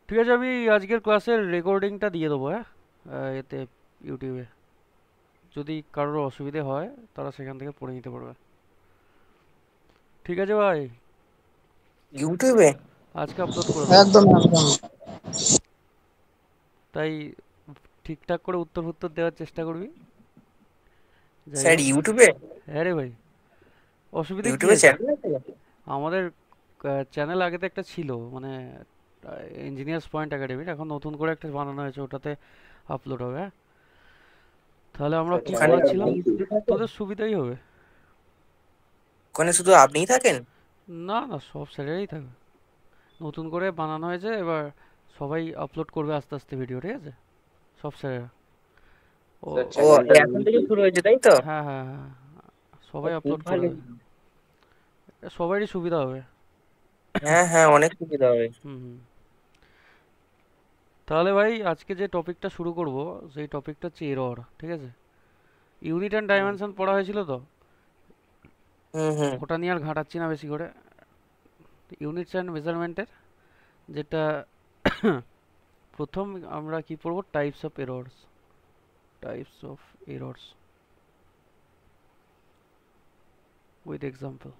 ঠিক আছে, আমি আজকের ক্লাসের রেকর্ডিংটা দিয়ে দেবো, হ্যাঁ, এতে ইউটিউবে। যদি কারোর অসুবিধে হয় তারা সেখান থেকে পড়ে নিতে পারবে। ঠিক আছে ভাই, ইউটিউবে? আজকে আপলোড করে দেবো। একদম একদম। তাই ঠিকঠাক করে উত্তর উত্তর দেওয়ার চেষ্টা করবি। যাই স্যার হোক। ইউটিউবে? হ্যাঁ রে ভাই, অসুবিধে কি ইউটিউবে আছে? চ্যানেল আছে? আমাদের চ্যানেল আগে তো একটা ছিল, মানে ইঞ্জিনিয়ার্স পয়েন্ট একাডেমির, এখন নতুন করে একটা বানানো হয়েছে, ওটাতে আপলোড হবে, হ্যাঁ। তাহলে আমরা কি ওখানে বলাচ্ছিলাম? আপনিই শুধু থাকেন? তোদের সুবিধাই হবে। ওখানে শুধু আপনিই থাকেন? না না, সব স্যারেরই থাকবে। নতুন করে বানানো হয়েছে এবার, সবাই আপলোড করবে আস্তে আস্তে ভিডিও, ঠিক আছে, সব স্যারেরা। ও, ও, এখন থেকে শুরু হয়েছে তাই তো? হ্যাঁ হ্যাঁ হ্যাঁ, ও, সবাই খুব আপলোড ভালো। করবে। সবারই সুবিধা হবে। হ্যাঁ হ্যাঁ, অনেক সুবিধা হবে। হুম হুম। তাহলে ভাই আজকে যে টপিকটা শুরু করব, সেই টপিকটা হচ্ছে এরর, ঠিক আছে। ইউনিট অ্যান্ড হুম ডাইমেনশন পড়া হয়েছিল তো, হুম হুম। ওটা নিয়ে আর ঘাঁটাচ্ছি না বেশি করে। ইউনিটস অ্যান্ড মেজারমেন্টের যেটা প্রথম আমরা কি পড়বো, types of errors. Types of errors with example.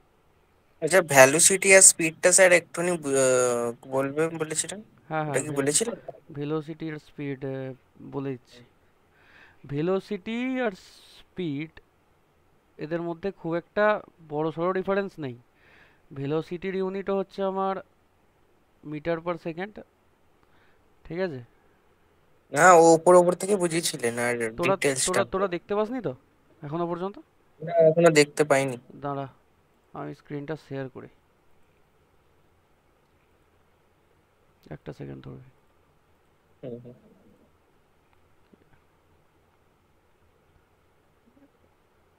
আচ্ছা, ভ্যালোসিটি আর স্পিডটা স্যার একটুখানি বলবেন বলেছিলেন। হ্যাঁ ওটা হ্যাঁ, কি বলেছিলেন? ভেলোসিটি আর স্পিড বলে দিচ্ছি। ভেলোসিটি আর স্পিড, এদের মধ্যে খুব একটা বড় সড়ো ডিফারেন্স নেই। ভেলোসিটির ইউনিটও হচ্ছে আমার মিটার পার সেকেন্ড, ঠিক আছে। না, ও ওপর ওপর থেকে বুঝিয়েছিলেন, আর তোরা ডিটেলসটা তোরা তোরা দেখতে পাসনি তো এখনো পর্যন্ত? না, এখনো দেখতে পাইনি। দাঁড়া, আমি স্ক্রিনটা শেয়ার করি, একটা সেকেন্ড ধরে। হুম হুম।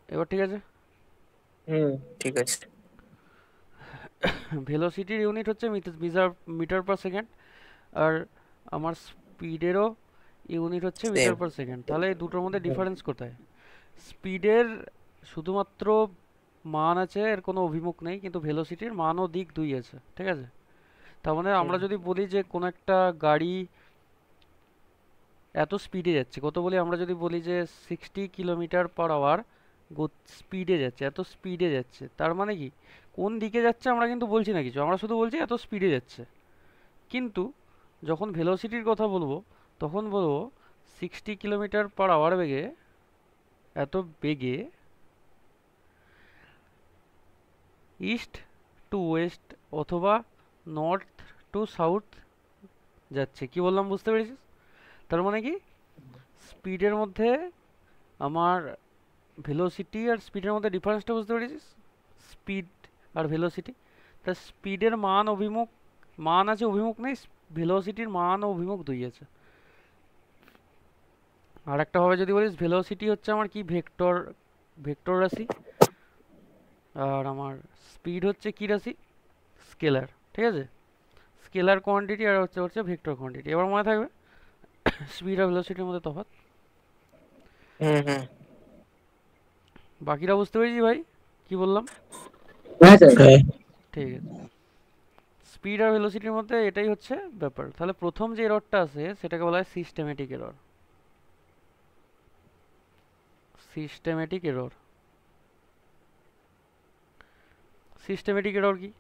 এবার ঠিক আছে। হুম, ঠিক আছে। ভেলোসিটির ইউনিট হচ্ছে মিটার পার সেকেন্ড, আর আমার স্পিডেরও ইউনিট হচ্ছে সেম। Metre per second. তাহলে এই দুটোর মধ্যে ডিফারেন্স কোথায়? স্পিডের শুধুমাত্র মান আছে, এর কোনো অভিমুখ নেই, কিন্তু ভেলোসিটির মান ও দিক দুই আছে, ঠিক আছে। তার মানে আমরা যদি বলি যে কোনো একটা গাড়ি এত স্পিডে যাচ্ছে, কত বলি, আমরা যদি বলি যে 60 কিলোমিটার পার আওয়ার স্পিডে যাচ্ছে, এত স্পিডে যাচ্ছে, তার মানে কি, কোন দিকে যাচ্ছে আমরা কিন্তু বলছি না কিছু, আমরা শুধু বলছি এত স্পিডে যাচ্ছে। কিন্তু যখন ভেলোসিটির কথা বলবো, তখন বলবো 60 কিলোমিটার পার আওয়ার বেগে, এত বেগে ইস্ট টু ওয়েস্ট অথবা নর্থ টু সাউথ যাচ্ছে। কি বললাম, বুঝতে পেরেছিস? তার মানে কি, স্পিডের মধ্যে আমার ভেলোসিটি আর স্পিডের মধ্যে ডিফারেন্সটা বুঝতে পেরেছিস? স্পিড আর ভেলোসিটি, তা স্পিডের মান অভিমুখ, মান আছে অভিমুখ নেই, ভেলোসিটির মান ও অভিমুখ দুই আছে। আর একটা ভাবে যদি বলিস, ভেলোসিটি হচ্ছে আমার কি, ভেক্টর, ভেক্টর রাশি। আর আমার স্পিড হচ্ছে কি রাশি, স্কেলার, ঠিক আছে। স্কেলার কোয়ান্টিটি আর হচ্ছে হচ্ছে ভেক্টর কোয়ান্টিটি। এবার মনে থাকবে স্পিড আর ভেলোসিটির মধ্যে তফাৎ। হুম হুম। বাকিটা বুঝতে পেরেছি ভাই, কি বললাম? হ্যাঁ স্যার, হ্যাঁ। ঠিক আছে, স্পিড আর ভেলোসিটির মধ্যে এটাই হচ্ছে ব্যাপার। তাহলে প্রথম যে এররটা আছে সেটাকে বলা হয় systematic error. Systematic error, systematic error কি,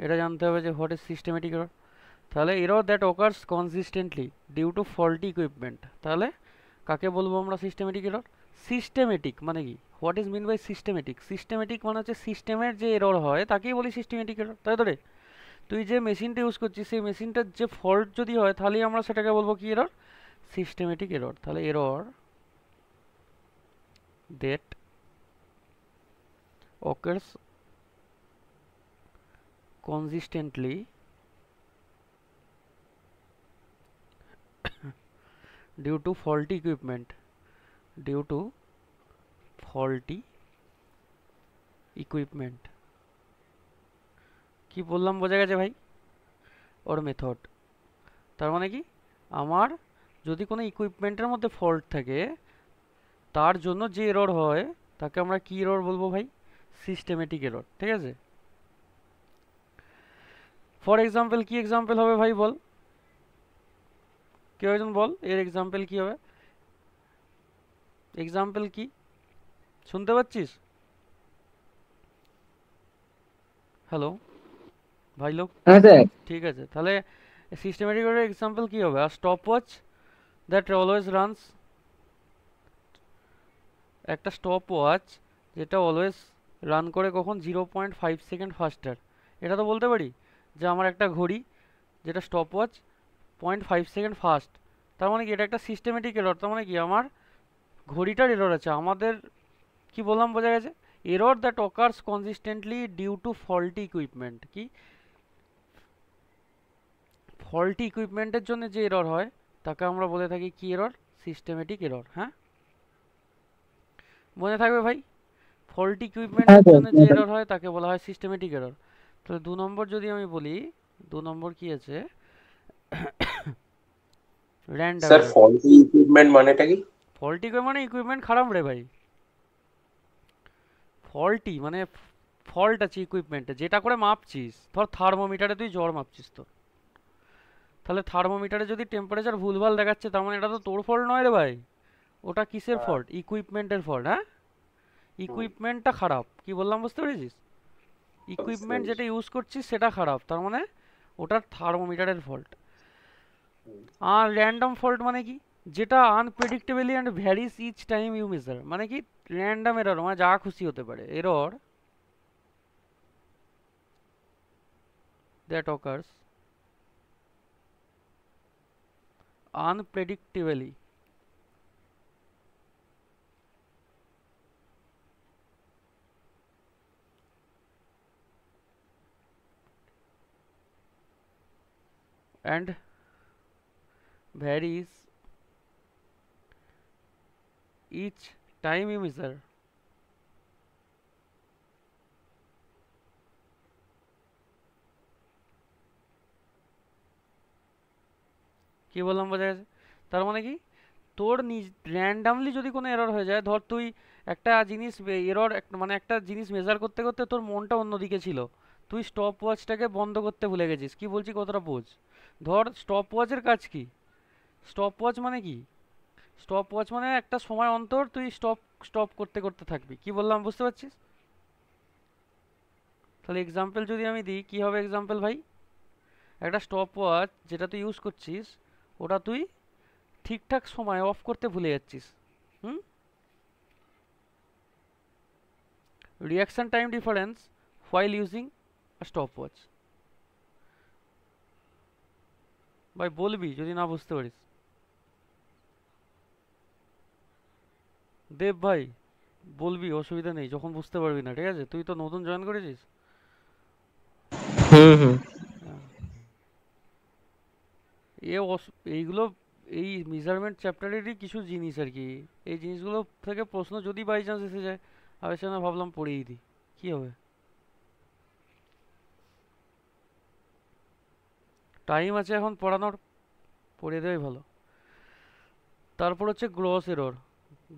এটা জানতে হবে যে হোয়াট ইজ সিস্টেমেটিক এরর। তাহলে error that occurs consistently due to faulty equipment. তাহলে কাকে বলবো আমরা সিস্টেমেটিক এরর? সিস্টেমেটিক মানে কি, what is mean by systematic? Systematic মানে হচ্ছে সিস্টেমের যে এরর হয় তাকেই বলি সিস্টেমেটিক এরর, তাই তো রে? তুই যে মেশিনটা ইউজ করছিস সেই মেশিনটার যে ফল্ট যদি হয়, তাহলেই আমরা সেটাকে বলবো কি এরর, সিস্টেমেটিক এরর। তাহলে error that occurs consistently due to faulty equipment, due to faulty equipment। কি বললাম, বোঝা গেছে ভাই? ওর মেথড, তার মানে কি, আমার যদি কোনো ইকুইপমেন্টের মধ্যে ফল্ট থাকে, তার জন্য যে এরর হয় তাকে আমরা কি এরর বলবো ভাই? সিস্টেমেটিক এরর, ঠিক আছে। ফর এক্সাম্পল, কি এক্সাম্পল হবে ভাই বল? কেউ একজন বল এর এক্সাম্পল কি হবে? এক্সাম্পল কি শুনতে পাচ্ছিস? হ্যালো ভাই লোক। হ্যাঁ স্যার। ঠিক আছে, তাহলে সিস্টেমেটিক এরর এক্সাম্পল কি হবে? আর stopwatch that always runs, একটা স্টপ ওয়াচ যেটা অলওয়েজ রান করে কখন 0.5 সেকেন্ড ফাস্টার। এটা তো বলতে পারি যে আমার একটা ঘড়ি যেটা স্টপ ওয়াচ 0.5 সেকেন্ড ফাস্ট, তার মানে কি এটা একটা সিস্টেমেটিক এরর। তার মানে কি আমার ঘড়িটার এরর আছে। আমাদের কি বললাম বোঝা গেছে? Error that occurs consistently due to faulty equipment. কি ফল্টি ইকুইপমেন্টের জন্য যে এরর হয় তাকে আমরা বলে থাকি কি এরর? Systematic error. হ্যাঁ, মনে থাকবে ভাই? ফল্টি হ্যাঁ ইকুইপমেন্টের স্যার। জন্য যে এরর হয় তাকে বলা হয় সিস্টেমেটিক এরর। তাহলে 2 নম্বর যদি আমি বলি, 2 নম্বর কি আছে? Random sir error. Faulty equipment মানেটা কি? ফল্টি মানে ইকুইপমেন্ট খারাপ রে ভাই। ফল্টি মানে ফল্ট আছে ইকুইপমেন্টে, যেটা করে মাপছিস। ধর থার্মোমিটারে তুই জ্বর মাপছিস তো, তাহলে থার্মোমিটারে যদি টেম্পারেচার ভুলভাল দেখাচ্ছে তার মানে এটা তো তোর ফল্ট নয় রে ভাই। ওটা কিসের হ্যাঁ। ফল্ট? ইকুইপমেন্টের ফল্ট। হ্যাঁ, ইকুইপমেন্টটা খারাপ। কি বললাম বুঝতে পেরেছিস? বুঝতে ইকুইপমেন্ট যেটা পেরেছি। ইউজ করছিস সেটা খারাপ, তার মানে ওটার থার্মোমিটারের ফল্ট। হুম। আর র্যান্ডম ফল্ট মানে কি? যেটা unpredictably and varies each time you measure. মানে কি র্যান্ডম এরর, মানে যা খুশি হতে পারে। Error that occurs unpredictably and varies each time you measure. কি বললাম বোঝা গেছে? তার মানে কি তোর র্যান্ডামলি যদি কোনো এরর হয়ে যায়, ধর তুই একটা জিনিস এরর মানে একটা জিনিস মেজার করতে করতে তোর মনটা অন্যদিকে ছিল, তুই স্টপ ওয়াচটাকে বন্ধ করতে ভুলে গেছিস। কি বলছি কতটা বোঝ? ধর স্টপ ওয়াচের কাজ কি? স্টপ ওয়াচ মানে কি? স্টপ ওয়াচ মানে একটা সময় অন্তর তুই স্টপ স্টপ করতে করতে থাকবি। কি বললাম বুঝতে পারছিস? তাহলে এক্সাম্পল যদি আমি দিই, কি হবে এক্সাম্পল ভাই? একটা স্টপ ওয়াচ যেটা তুই ইউজ করছিস, ওটা তুই ঠিকঠাক সময় অফ করতে ভুলে যাচ্ছিস। হুম, reaction time difference while using a stopwatch। ভাই বলবি যদি না বুঝতে পারিস। দেব ভাই বলবি, অসুবিধা নেই যখন বুঝতে পারবি না। ঠিক আছে, তুই তো নতুন জয়েন করেছিস। হুম হুম। হ্যাঁ, এইগুলো এই মেজারমেন্ট চ্যাপ্টারেরই কিছু জিনিস আর কি। এই জিনিসগুলো থেকে প্রশ্ন যদি বাই চান্স এসে যায়, আমি সেজন্য ভাবলাম পড়িয়ে দিই। কি হবে? টাইম আছে এখন পড়ানোর, পড়িয়ে দেওয়াই ভালো। তারপর হচ্ছে গ্রস এরর।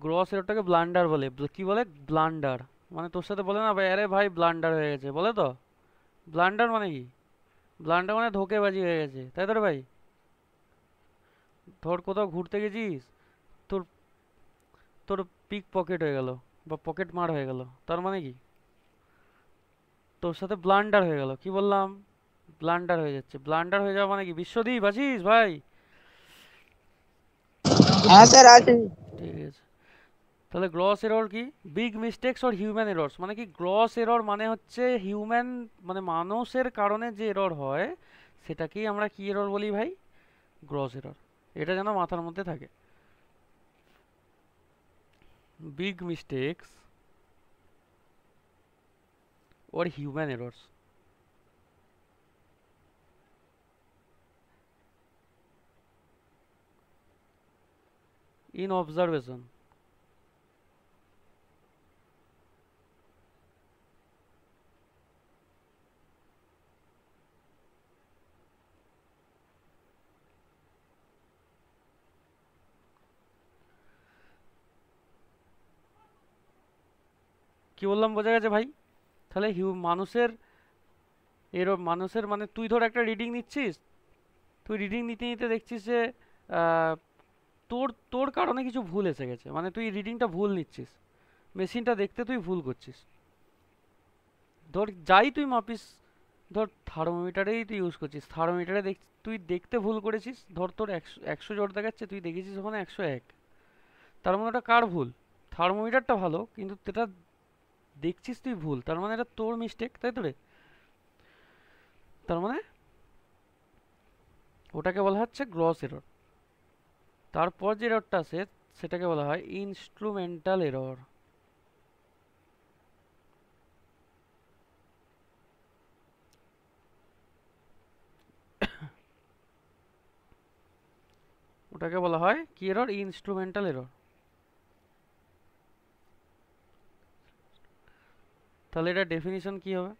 গ্রস এররটাকে ব্লান্ডার বলে। কি বলে? ব্লান্ডার। মানে তোর সাথে বলে না ভাই, আরে ভাই ব্লান্ডার হয়ে গেছে, বলে তো। ব্লান্ডার মানে কি? ব্লান্ডার মানে ধোঁকেবাজি হয়ে গেছে, তাই তো রে ভাই? ধর কোথাও ঘুরতে গেছিস, তোর তোর পিক পকেট হয়ে গেল বা পকেট মার হয়ে গেল, তার মানে কি তোর সাথে ব্লান্ডার হয়ে গেল। কি বললাম? ব্লান্ডার হয়ে যাচ্ছে। ব্লান্ডার হয়ে যাওয়া মানে কি? বিশ্বদীপ আছিস ভাই? হ্যাঁ স্যার আছে। ঠিক আছে, তাহলে গ্রস এরর কি? Big mistakes or human errors. মানে কি গ্রস এরর মানে হচ্ছে হিউম্যান, মানে মানুষের কারণে যে এরর হয় সেটাকেই আমরা কি এরর বলি ভাই? Gross error. এটা যেন মাথার মধ্যে থাকে। Big mistakes or human errors in observation. কি বললাম বোঝা গেছে ভাই? তাহলে মানুষের মানুষের মানে তুই ধর একটা রিডিং নিচ্ছিস, তুই রিডিং নিতে নিতে দেখছিস যে তোর তোর কারণে কিছু ভুল এসে গেছে, মানে তুই রিডিংটা ভুল নিচ্ছিস, মেশিনটা দেখতে তুই ভুল করছিস। ধর যাই তুই মাপিস, ধর থার্মোমিটারেই তুই ইউজ করছিস, থার্মোমিটারে তুই দেখতে ভুল করেছিস, ধর তোর 100 জোর দেখাচ্ছে, তুই দেখেছিস ওখানে 101। তার মানে ওটা কার ভুল? থার্মোমিটারটা ভালো, কিন্তু এটা দেখছিস তুই ভুল, তার মানে এটা তোর মিস্টেক, তাই তো রে? তার মানে ওটাকে বলা হচ্ছে গ্রস এরর। তারপর যে এররটা আছে সেটাকে বলা হয় ইনস্ট্রুমেন্টাল এরর। ওটাকে বলা হয় কি এরর? Instrumental error. তাহলে এটা ডেফিনিশন কি হবে?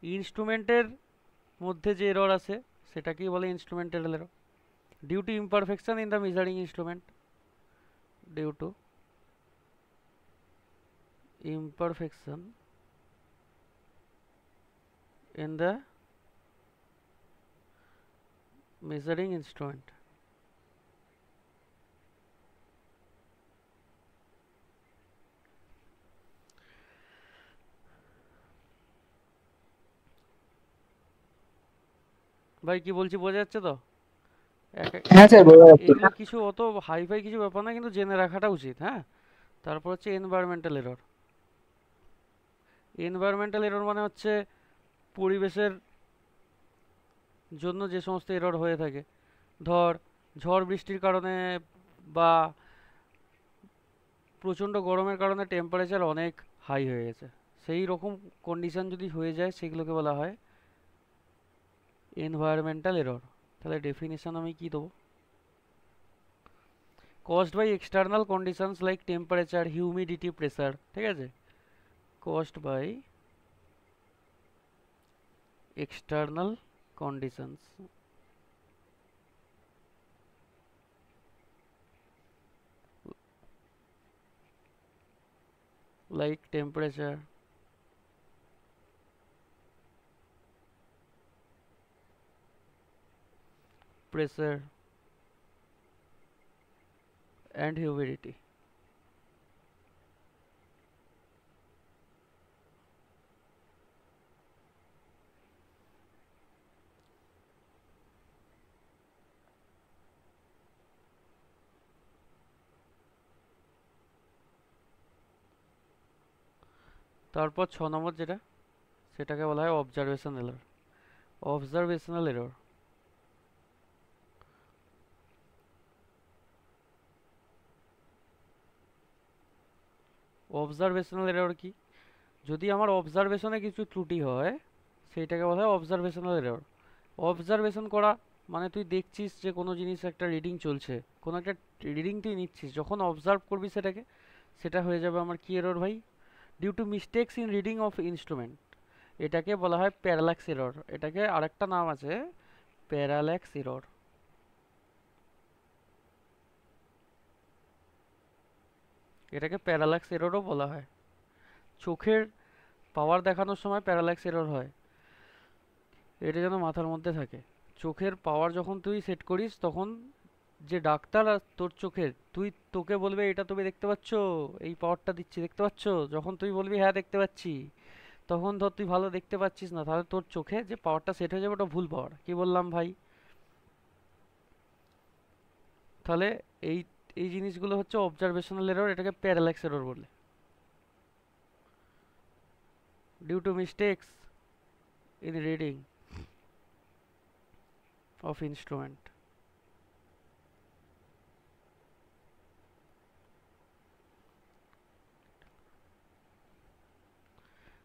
ইনস্ট্রুমেন্টের মধ্যে যে এরর আছে সেটাকেই বলে instrumental error. Due to imperfection in the measuring instrument, due to imperfection in the measuring instrument. ভাই কি বলছি বোঝা যাচ্ছে তো? হ্যাঁ স্যার, বোঝা যাচ্ছে। এগুলো কিছু অত হাইফাই কিছু ব্যাপার না, কিন্তু জেনে রাখাটা উচিত। হ্যাঁ, তারপর হচ্ছে এনভায়রনমেন্টাল এরর। এনভায়রনমেন্টাল এরর মানে হচ্ছে পরিবেশের জন্য যে সমস্ত এরর হয়ে থাকে, ধর ঝড় বৃষ্টির কারণে বা প্রচণ্ড গরমের কারণে টেম্পারেচার অনেক হাই হয়ে গেছে, সেই রকম কন্ডিশন যদি হয়ে যায় সেগুলোকে বলা হয় এনভায়রনমেন্টাল এরর। তাহলে ডেফিনিশন আমি কি দেবো? caused by external conditions like temperature, humidity, pressure, ঠিক আছে? caused by external conditions like temperature, pressure and humidity. তারপর 6 নম্বর যেটা, সেটাকে বলা হয় observation error. Observational error. Observational error কি? যদি আমার অবজারভেশনে কিছু ত্রুটি হয় সেইটাকে বলা হয় অবজারভেশনাল এরর। অবজারভেশন করা মানে তুই দেখছিস যে কোনো জিনিস একটা রিডিং চলছে, কোনো একটা রিডিং তুই নিচ্ছিস, যখন অবজার্ভ করবি সেটাকে, সেটা হয়ে যাবে আমার কি এরর ভাই? Due to mistakes in reading of instrument. এটাকে বলা হয় প্যারাল্যাক্স এরর। এটাকে আরেকটা নাম আছে প্যারাল্যাক্স এরর। এটাকে প্যারাল্যাক্স এররও বলা হয়। চোখের পাওয়ার দেখানোর সময় প্যারাল্যাক্স এরর হয়, এটা যেন মাথার মধ্যে থাকে। চোখের পাওয়ার যখন তুই সেট করিস তখন যে ডাক্তার আর তোর চোখের, তোকে বলবে এটা তুমি দেখতে পাচ্ছ, এই পাওয়ারটা দিচ্ছি দেখতে পাচ্ছ, যখন তুই বলবি হ্যাঁ দেখতে পাচ্ছি, তখন ধর তুই ভালো দেখতে পাচ্ছিস না, তাহলে তোর চোখে যে পাওয়ারটা সেট হয়ে যাবে ওটা ভুল পাওয়ার। কি বললাম ভাই? তাহলে এই এই জিনিসগুলো হচ্ছে অবজারভেশনাল এরর, এটাকে প্যারাল্যাক্স এরর বলে। Due to mistakes in reading of instrument.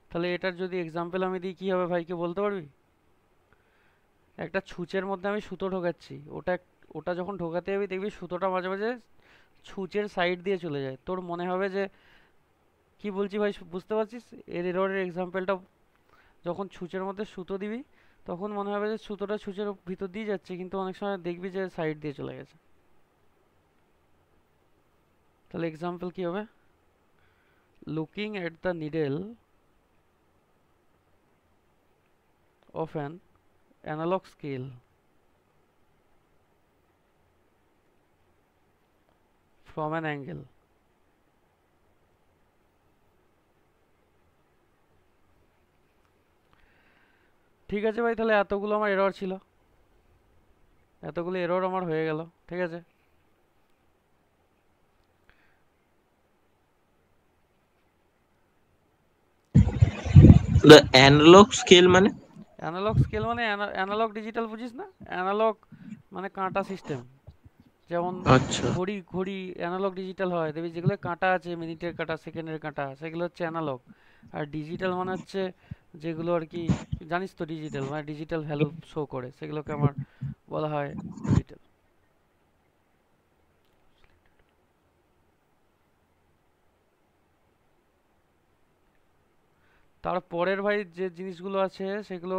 তাহলে এটার যদি এক্সাম্পল আমি দিই কি হবে ভাই, কি বলতে পারবি? একটা ছুঁচের মধ্যে আমি সুতো ঢোকাচ্ছি, ওটা যখন ঢোকাতে যাবি দেখবি সুতোটা মাঝে মাঝে ছুঁচের সাইড দিয়ে চলে যায়, তোর মনে হবে যে কি বলছি ভাই, বুঝতে পারছিস? এর এররের এক্সাম্পলটা, যখন ছুঁচের মধ্যে সুতো দিবি তখন মনে হবে যে সুতোটা ছুঁচের ভিতর দিয়ে যাচ্ছে, কিন্তু অনেক সময় দেখবি যে সাইড দিয়ে চলে গেছে। তাহলে এক্সাম্পল কি হবে? Looking at the needle of an analog scale from an angle. ঠিক আছে ভাই, তাহলে এতগুলো আমার এরর ছিল, এতগুলো এরর আমার হয়ে গেল। ঠিক আছে, The analog scale মানে অ্যানালগ স্কেল মানে অ্যানালগ ডিজিটাল, বুঝিস না? অ্যানালগ মানে কাঁটা সিস্টেম, যেমন আচ্ছা ঘড়ি ঘড়ি অ্যানালগ ডিজিটাল হয়, দেখবি যেগুলো কাঁটা আছে, মিনিটের কাঁটা, সেকেন্ডের কাঁটা, সেগুলো হচ্ছে অ্যানালগ। আর ডিজিটাল মানে হচ্ছে যেগুলো আর কি, জানিস তো, ডিজিটাল মানে ডিজিটাল ভ্যালু শো করে, সেগুলোকে আমার বলা হয় ডিজিটাল। তারপরের ভাই যে জিনিসগুলো আছে সেগুলো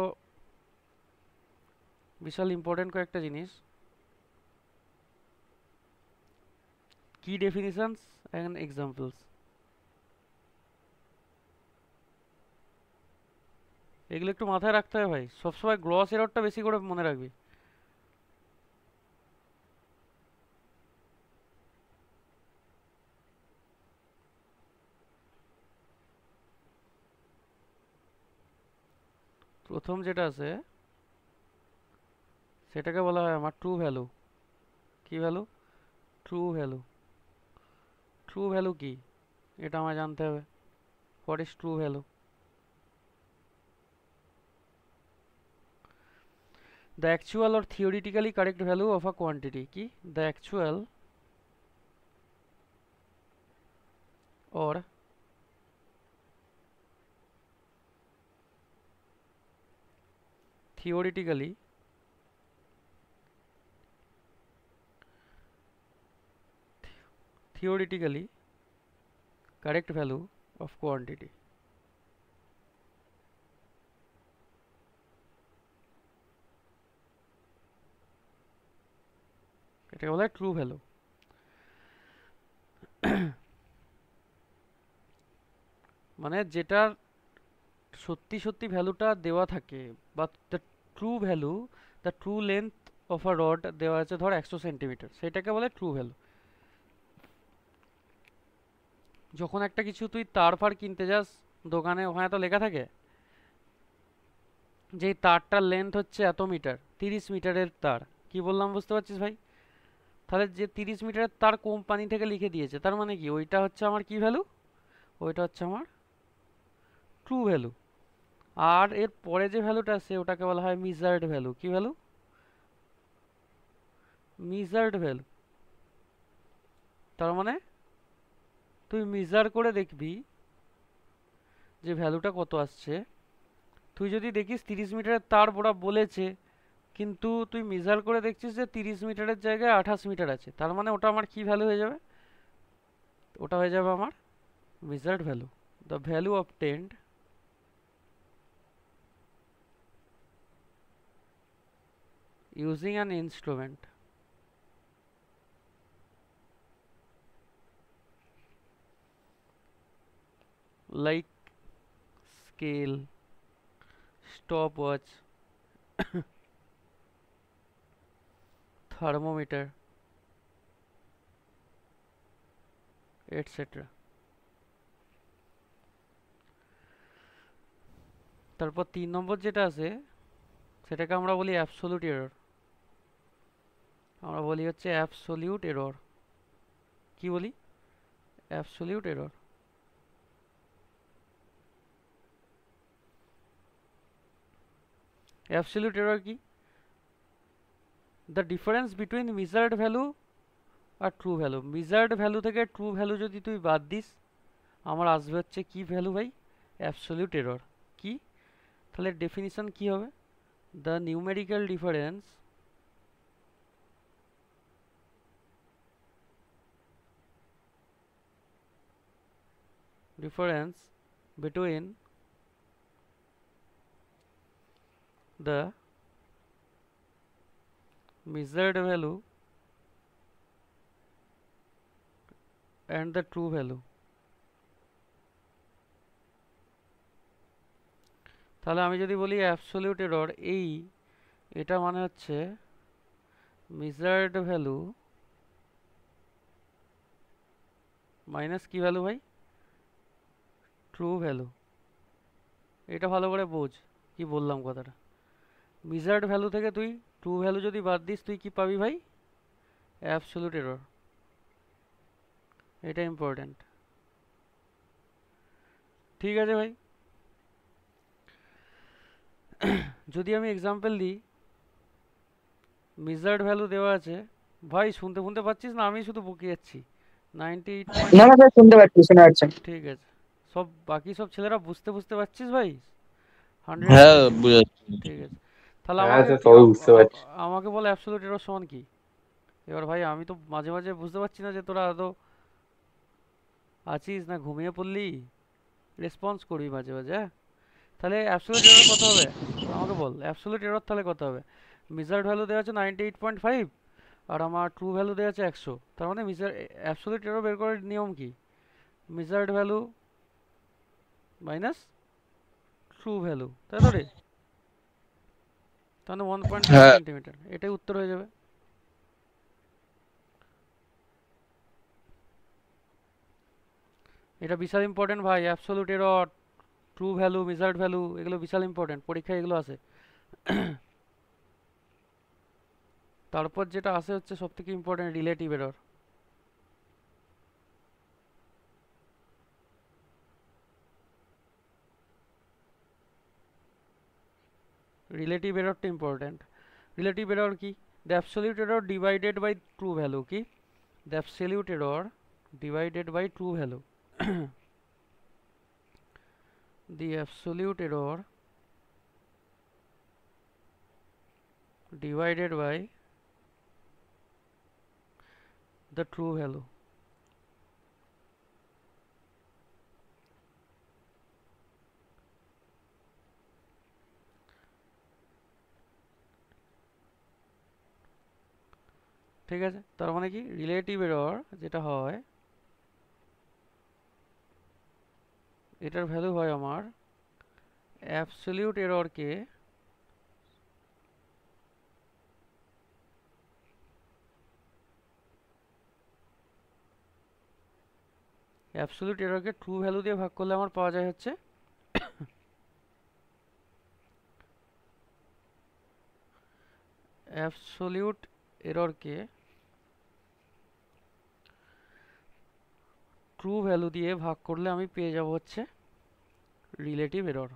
বিশাল ইম্পর্টেন্ট কয়েকটা জিনিস। কি ডেফিনিশনস অ্যান্ড এক্সাম্পলস, এগুলো একটু মাথায় রাখতে হবে ভাই, সবসময় গ্রস এররটা বেশি করে মনে রাখবি। প্রথম যেটা আছে সেটাকে বলা হয় আমার ট্রু ভ্যালু। কি value? True value. True value কি এটা আমায় জানতে হবে। What is true value? The actual or theoretically correct value of a quantity. কি? The actual or theoretically correct value of quantity. এটাকে বলা হয় ট্রু ভ্যালু। মানে যেটার সত্যি সত্যি ভ্যালুটা দেওয়া থাকে, বা the true value, the true length of a rod দেওয়া আছে ধর 100 সেন্টিমিটার, সেটাকে বলে ট্রু ভ্যালু। যখন একটা কিছু তুই তার ফার কিনতে যাস দোকানে, ওখানে তো লেখা থাকে যে এই তারটার লেন্থ হচ্ছে এত মিটার, 30 মিটারের তার। কি বললাম বুঝতে পারছিস ভাই? তাহলে যে 30 মিটারের তার কোম্পানি থেকে লিখে দিয়েছে, তার মানে কি ওইটা হচ্ছে আমার কি ভ্যালু? ওইটা হচ্ছে আমার ট্রু ভ্যালু। আর এর পরে যে ভ্যালুটা আছে ওটাকে বলা হয় মিজার্ড ভ্যালু। কি ভ্যালু? মিজার্ড ভ্যালু। তার মানে তুই মিজার করে দেখবি যে ভ্যালুটা কত আসছে। তুই যদি দেখিস 30 মিটারের তার ওরা বলেছে, কিন্তু তুই মেজার করে দেখছিস যে 30 মিটারের জায়গায় 28 মিটার আছে, তার মানে ওটা আমার কি ভ্যালু হয়ে যাবে? ওটা হয়ে যাবে আমার measured value. The value obtained using an instrument like scale, stopwatch, thermometer, etc. তারপর 3 নম্বর যেটা আছে সেটাকে আমরা বলি অ্যাবসোলিউট এরর। আমরা বলি হচ্ছে অ্যাবসোলিউট এরর। কি বলি? Absolute error. অ্যাবসোলিউট এরর কি? The difference between measured value আর ট্রু ভ্যালু। মেজার্ড ভ্যালু থেকে ট্রু ভ্যালু যদি তুই বাদ দিস, আমার আসবে হচ্ছে কি ভ্যালু ভাই? Absolute error. কি? তাহলে ডেফিনিশন কি হবে? The numerical difference between the measured value and the true value. তাহলে আমি যদি বলি অ্যাবসোলিউট এরর, এটা মানে হচ্ছে মেজার্ড ভ্যালু মাইনাস কি ভ্যালু ভাই? True value. এটা ভালো করে বোঝ কি বললাম কথাটা। মিজার্ড ভ্যালু থেকে তুই ট্রু ভ্যালু যদি বাদ দিস তুই কি পাবি ভাই? Absolute error. এটা ইম্পর্ট্যান্ট। ঠিক আছে ভাই, যদি আমি এক্সাম্পল দিই, মিজার্ড ভ্যালু দেওয়া আছে ভাই, শুনতে পাচ্ছিস না আমি শুধু বকে যাচ্ছি? 98 পয়েন্ট। না না স্যার, শুনতে পাচ্ছি, শোনা যাচ্ছে। ঠিক আছে, বাকি সব ছেলেরা বুঝতে পারছিস ভাই? 100 হ্যাঁ বুঝাচ্ছি। ঠিক আছে, তাহলে হ্যাঁ আমাকে স্যার, সবাই বুঝতে পারছি। আমাকে বল অ্যাবসলিউট এরর সমান কি? এবার ভাই আমি তো মাঝে মাঝে বুঝতে পারছি না যে তোরা আদৌ আছিস না ঘুমিয়ে পড়লি, রেসপন্স করবি মাঝে মাঝে, হ্যাঁ? তাহলে অ্যাবসলিউট এরর কত হবে আমাকে বল, অ্যাবসলিউট এরর তাহলে কত হবে? মেজার্ড ভ্যালু দেওয়া আছে 98.5 আর আমার ট্রু ভ্যালু দেওয়া আছে 100, তার মানে অ্যাবসলিউট এরর বের করার নিয়ম কি? Measured value minus true value, তাই তো রে? তাহলে 1.5 হ্যাঁ সেন্টিমিটার, এটাই উত্তর হয়ে যাবে। এটা বিশাল ইম্পর্টেন্ট ভাই, absolute error, true value, measured value, এগুলো বিশাল ইম্পর্টেন্ট, পরীক্ষায় এগুলো আসে। তারপর যেটা আসে হচ্ছে সব থেকে ইম্পর্টেন্ট, রিলেটিভ এরর। রিলেটিভ এররটা ইম্পর্টেন্ট। রিলেটিভ এরর কি? The absolute error divided by true value কি? The absolute error divided by true value. The absolute error divided by the true value. ঠিক আছে, তার মানে কি রিলেটিভ এরর যেটা হয়, এটার ভ্যালু হয় আমার অ্যাবসলিউট এররকে ট্রু ভ্যালু দিয়ে ভাগ করলে আমার পাওয়া যায় হচ্ছে অ্যাবসলিউট এররকে ট্রু ভ্যালু দিয়ে ভাগ করলে আমি পেয়ে যাব হচ্ছে রিলেটিভ এরর।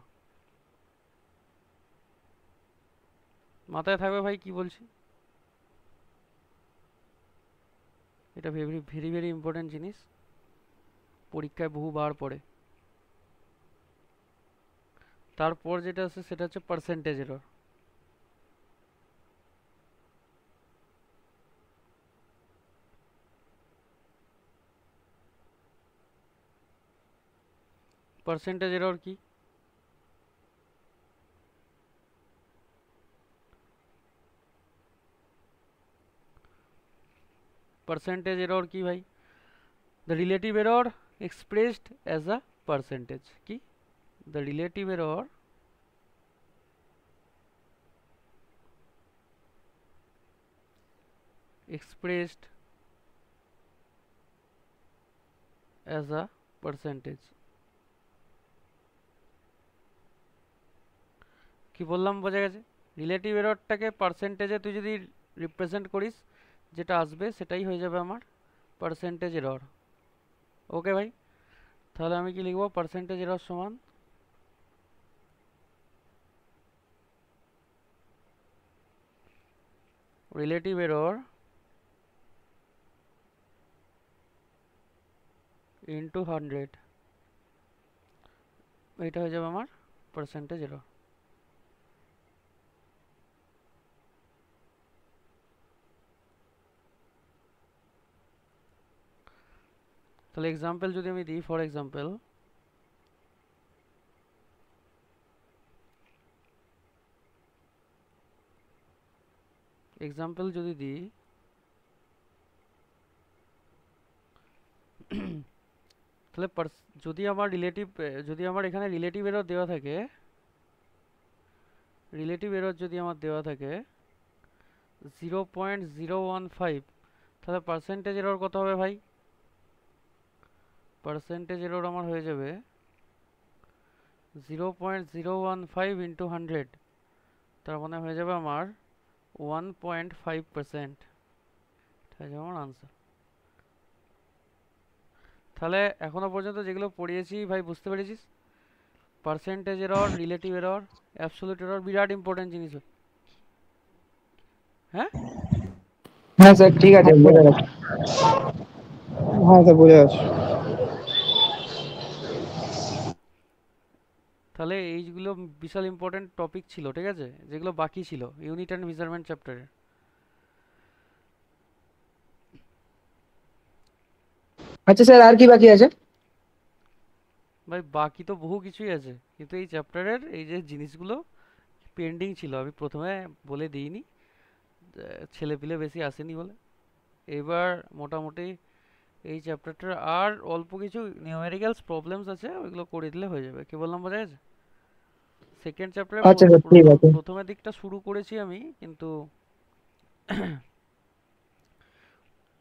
মাথায় থাকবে ভাই কি বলছি? এটা ভেরি ভেরি ভেরি ইম্পর্টেন্ট জিনিস, পরীক্ষায় বহুবার পড়ে। তারপর যেটা আছে সেটা হচ্ছে পার্সেন্টেজ এরর। পার্সেন্টেজ এরর কি? পার্সেন্টেজ এরর কি ভাই? The relative error expressed as a percentage কি? The relative error expressed as a percentage। কি বললাম বোঝা গেছে? রিলেটিভ এররটাকে পার্সেন্টেজে তুই যদি রিপ্রেজেন্ট করিস, যেটা আসবে সেটাই হয়ে যাবে আমার পার্সেন্টেজ এরর। ওকে ভাই, তাহলে আমি কি লিখবো? পার্সেন্টেজ এরর সমান রিলেটিভ এরর ইন্টু 100, এটা হয়ে যাবে আমার পার্সেন্টেজ এরর। তাহলে এক্সাম্পল যদি আমি দিই, ফর এক্সাম্পল যদি দিই, তাহলে যদি আমার এখানে রিলেটিভ এরর দেওয়া থাকে, যদি আমার দেওয়া থাকে 0.015, তাহলে পার্সেন্টেজ এরর কত হবে ভাই? পার্সেন্টেজ এরর আমার হয়ে যাবে 0.015 ইন্টু 100, তার মানে হয়ে যাবে আমার 1.5%। হয়ে যাবে আমার আনসার। তাহলে এখনো পর্যন্ত যেগুলো পড়িয়েছি ভাই বুঝতে পেরেছিস? Percentage error, relative error, absolute error বিরাট ইম্পর্টেন্ট জিনিস। হ্যাঁ হ্যাঁ স্যার ঠিক আছে, বোঝা গেছে। হ্যাঁ স্যার বোঝা গেছে। তাহলে এইগুলো বিশাল ইম্পর্টেন্ট টপিক ছিল, ঠিক আছে, যেগুলো বাকি ছিল ইউনিট অ্যান্ড মেজারমেন্ট চ্যাপ্টারে। আচ্ছা স্যার আর কি বাকি আছে? ভাই বাকি তো বহু কিছুই আছে, কিন্তু এই চ্যাপ্টারের এই যে জিনিসগুলো পেন্ডিং ছিল আমি প্রথমে বলে দিইনি, ছেলেপিলে বেশি আসেনি বলে। এবার মোটামুটি এই চ্যাপ্টারটার আর অল্প কিছু নিউমেরিক্যালস প্রবলেমস আছে, ওইগুলো করে দিলে হয়ে যাবে। কি বললাম বোঝা গেছে? সেকেন্ড চ্যাপ্টারে আচ্ছা স্যার ঠিক আছে। প্রথমের দিকটা শুরু করেছি আমি, কিন্তু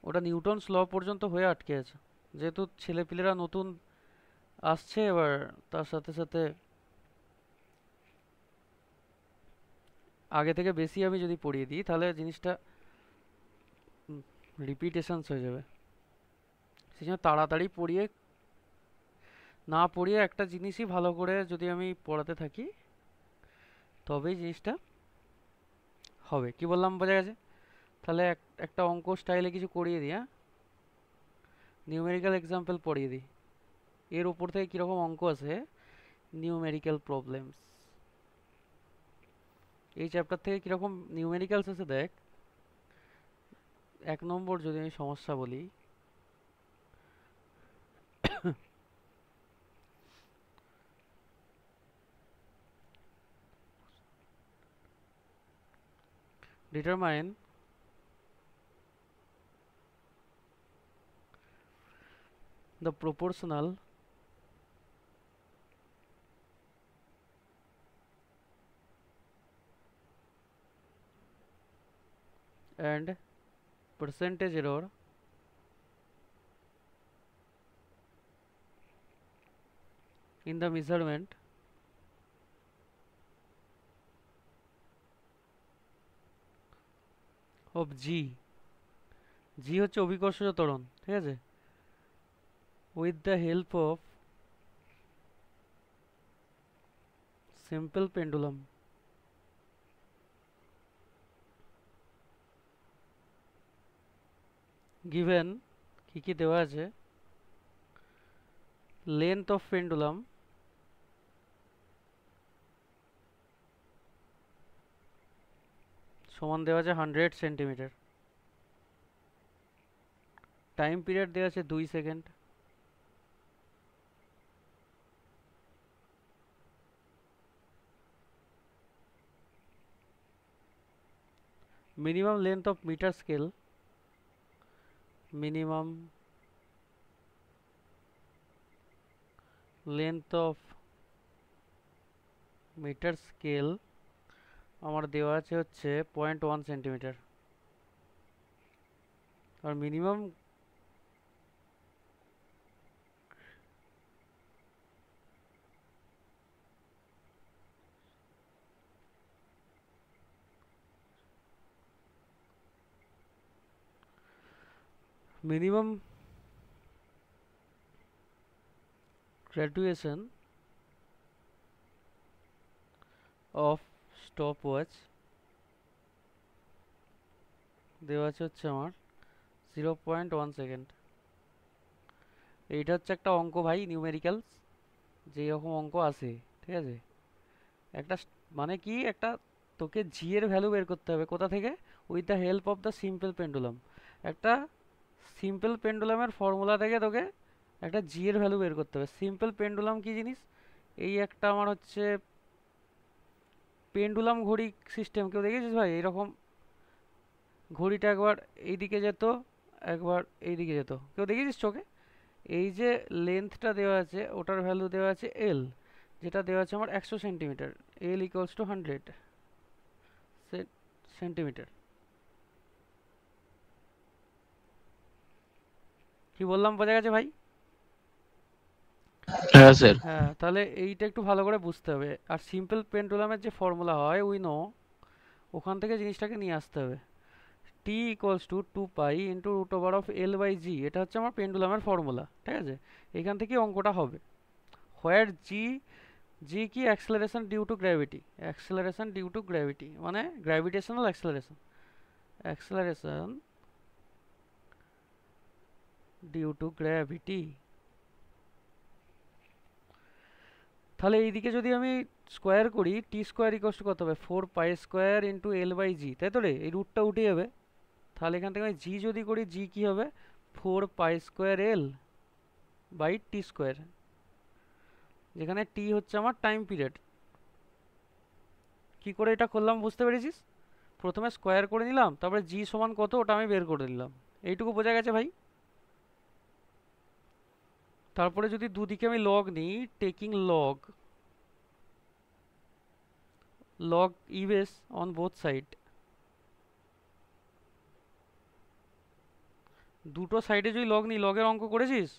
ওটা নিউটনস ল পর্যন্ত হয়ে আটকে আছে, যেহেতু ছেলেপিলেরা নতুন আসছে। এবার তার সাথে সাথে আগে থেকে বেশি আমি যদি পড়িয়ে দিই তাহলে জিনিসটা রিপিটেশনস হয়ে যাবে। সেই জন্য তাড়াতাড়ি পড়িয়ে না পড়িয়ে একটা জিনিসই ভালো করে যদি আমি পড়াতে থাকি তবেই জিনিসটা হবে। কি বললাম বোঝা গেছে? তাহলে একটা অঙ্ক স্টাইলে কিছু করিয়ে দিই। হ্যাঁ, নিউমেরিক্যাল এক্সাম্পল পড়িয়ে দিই, এর উপর থেকে কীরকম অঙ্ক আছে। নিউমেরিক্যাল প্রবলেমস, এই চ্যাপ্টার থেকে কীরকম নিউমেরিক্যালস আছে দেখ। 1 নম্বর যদি আমি সমস্যা বলি, determine the proportional and percentage error in the measurement of G হচ্ছে অভিকর্ষজ ত্বরণ, ঠিক আছে, with the help of simple pendulum given কি কি দেওয়া আছে। length of pendulum সমান দেওয়া আছে 100 সেন্টিমিটার, টাইম পিরিয়ড দেওয়া আছে 2 second, minimum length of meter scale, minimum length of meter scale আমার দেওয়া আছে হচ্ছে 0.1 সেন্টিমিটার, আর minimum minimum graduation of stopwatch দেওয়া আছে হচ্ছে আমার 0.1 সেকেন্ড। এইটা হচ্ছে একটা অঙ্ক ভাই, নিউমেরিক্যাল যেই রকম অঙ্ক আসে, ঠিক আছে, একটা মানে কি একটা তোকে জি এর ভ্যালু বের করতে হবে কোথা থেকে, with the help of the simple pendulum. একটা সিম্পল পেন্ডুলামের ফর্মুলা থেকে তোকে একটা জি এর ভ্যালু বের করতে হবে। সিম্পল পেন্ডুলাম কি জিনিস? এই একটা আমার হচ্ছে পেন্ডুলাম ঘড়ি সিস্টেম, কেউ দেখেছিস ভাই এইরকম? ঘড়িটা একবার এইদিকে যেত, একবার এইদিকে যেত, কেউ দেখেছিস চোখে? এই যে লেন্থটা দেওয়া আছে ওটার ভ্যালু দেওয়া আছে এল, যেটা দেওয়া আছে আমার 100 centimetre, L equals to 100 centimetre. কি বললাম বোঝা গেছে ভাই? হ্যাঁ স্যার। হ্যাঁ, তাহলে এইটা একটু ভালো করে বুঝতে হবে। আর সিম্পল পেন্ডুলামের যে ফর্মুলা হয় উই নো, ওখান থেকে জিনিসটাকে নিয়ে আসতে হবে। T equals to 2 pi into root over of L by G, এটা হচ্ছে আমার পেন্ডুলামের ফর্মুলা, ঠিক আছে? এখান থেকে অঙ্কটা হবে। হোয়ার জি, জি কি acceleration due to gravity, acceleration due to gravity মানে gravitational acceleration, acceleration due to gravity. তাহলে এইদিকে যদি আমি স্কোয়ার করি, টি স্কোয়ার ইকুয়ালস টু কত হবে, 4 pi square into L by G, তাই তো রে? এই রুটটা উঠে যাবে। তাহলে এখান থেকে আমি জি যদি করি, জি কি হবে, 4 pi square L by T square, যেখানে টি হচ্ছে আমার টাইম পিরিয়ড। কি করে এটা করলাম বুঝতে পেরেছিস? প্রথমে স্কোয়ার করে নিলাম, তারপরে জি সমান কত ওটা আমি বের করে নিলাম। এইটুকু বোঝা গেছে ভাই? তারপরে যদি দুদিকে আমি লগ নিই, taking log, log E base on both side, দুটো সাইডে যদি লগ নিই, লগের অঙ্ক করেছিস,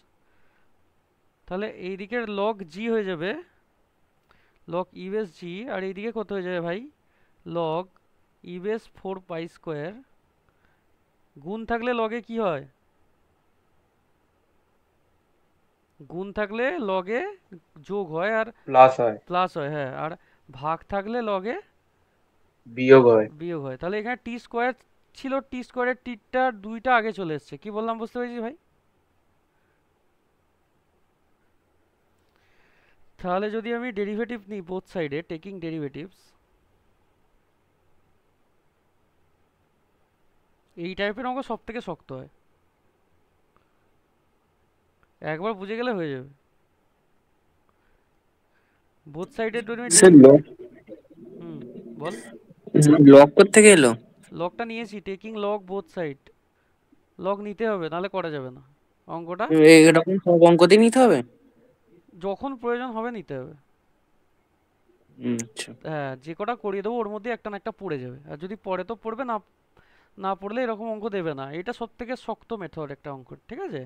তাহলে এই দিকের লগ জি হয়ে যাবে লগ ই বেস জি, আর এইদিকে কত হয়ে যাবে ভাই, লগ ই বেস 4 পাই স্কোয়ার। গুণ থাকলে লগে কি হয়, গুণ থাকলে লগে যোগ হয় আর প্লাস হয়, প্লাস হয়, হ্যাঁ, আর ভাগ থাকলে লগে বিয়োগ হয়। বিয়োগ হয়। তাহলে এখানে টি স্কোয়ার ছিল, টি স্কোয়ারের টিটা দুইটা আগে চলে এসছে। কি বললাম বুঝতে পেরেছিস ভাই? তাহলে যদি আমি ডেরিভেটিভ নিই বোথ সাইডে, টেকিং ডেরিভেটিভস, এই টাইপের অঙ্ক সব থেকে শক্ত হয়, একবার বুঝে গেলে হয়ে যাবে। বোথ সাইডের যদি আমি স্যার লক, হুম, বল। লক থেকে এলো। লগটা নিয়েছি, taking log both side, log নিতে হবে, নাহলে করা যাবে না অঙ্কটা। এরকম সব অঙ্কতে নিতে হবে? যখন প্রয়োজন হবে নিতে হবে। আচ্ছা। হ্যাঁ, যে কটা করিয়ে দেবো ওর মধ্যে একটা না একটা পড়ে যাবে, আর যদি পড়ে তো পড়বে, না না পড়লে এরকম অঙ্ক দেবে না। এটা সব থেকে শক্ত মেথড একটা অঙ্ক, ঠিক আছে?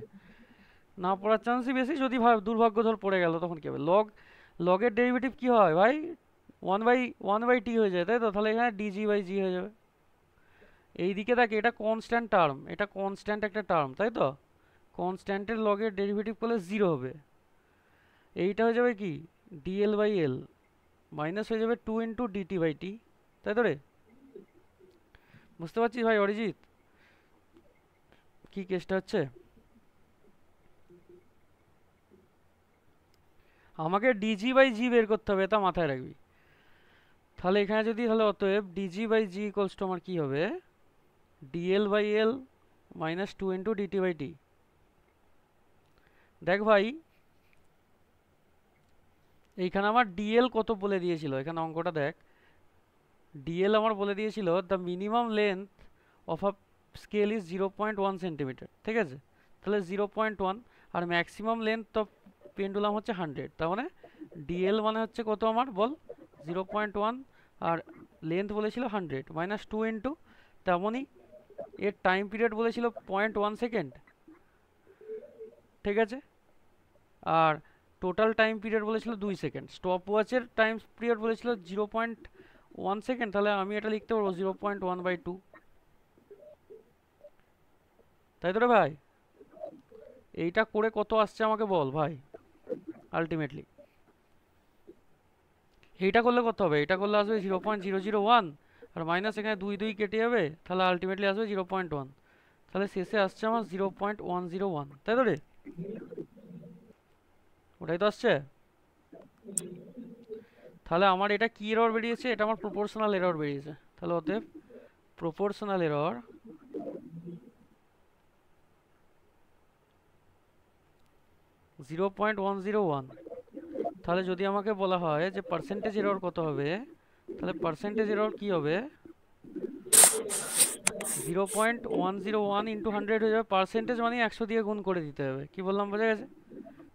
না পড়ার চান্সই বেশি। যদি দুর্ভাগ্য ধর পড়ে গেল, তখন কি হবে? লগের ডেরিভেটিভ কি হয় ভাই, ওয়ান বাই টি হয়ে যায়, তাই তো? তাহলে এখানে ডিজি বাই জি হয়ে যাবে। এইদিকে দেখে এটা কনস্ট্যান্ট টার্ম, এটা কনস্ট্যান্ট একটা টার্ম, তাই তো? কনস্ট্যান্টের লগের ডেরিভেটিভ করলে জিরো হবে। এইটা হয়ে যাবে কি, ডিএল বাই এল মাইনাস হয়ে যাবে 2 × dt/t, তাই তো রে? বুঝতে পারছিস ভাই অরিজিৎ কি কেসটা হচ্ছে? আমাকে ডিজি বাই জি বের করতে হবে, এটা মাথায় রাখবি। তাহলে এখানে যদি, তাহলে অতএব d g by g equals to আমার কি হবে, DL by l minus 2 × dt/t। দেখ ভাই, এইখানে আমার ডিএল কত বলে দিয়েছিল, এখানে অঙ্কটা দেখ। ডিএল আমার বলে দিয়েছিল the minimum length of a scale is 0.1 centimetre, ঠিক আছে? তাহলে 0.1, আর ম্যাক্সিমাম লেন্থ অফ পেন্ডুলাম হচ্ছে 100। তার মানে ডিএল মানে হচ্ছে কত আমার, বল? 0.1, আর লেন্থ বলেছিল 100, মাইনাস 2 তেমনই এর টাইম পিরিয়ড বলেছিল 0.1 সেকেন্ড, ঠিক আছে? আর টোটাল টাইম পিরিয়ড বলেছিল 2 সেকেন্ড। স্টপ ওয়াচের টাইম পিরিয়ড বলেছিল 0.1 সেকেন্ড, তাহলে আমি এটা লিখতে পারবো 0.1/2, তাই তো রে ভাই? এইটা করে কত আসছে আমাকে বল ভাই আলটিমেটলি? এইটা করলে কত হবে, এটা করলে আসবে 0.001, আর মাইনাস এখানে 2 কেটে যাবে, তাহলে আলটিমেটলি আসবে 0.1। তাহলে শেষে আসছে আমার 0.101, তাই তো রে? ওটাই তো আসছে। তাহলে আমার এটা কি এরর বেরিয়েছে, এটা আমার প্রপোর্শনাল এরর বেরিয়েছে। তাহলে অতএব proportional error zero point one zero one. তাহলে যদি আমাকে বলা হয় যে পার্সেন্টেজ এরর কত হবে, তাহলে পার্সেন্টেজ এরর কি হবে, 0.101 ইন্টু 100 হয়ে যাবে। পার্সেন্টেজ মানে 100 দিয়ে গুণ করে দিতে হবে। কি বললাম বোঝা গেছে?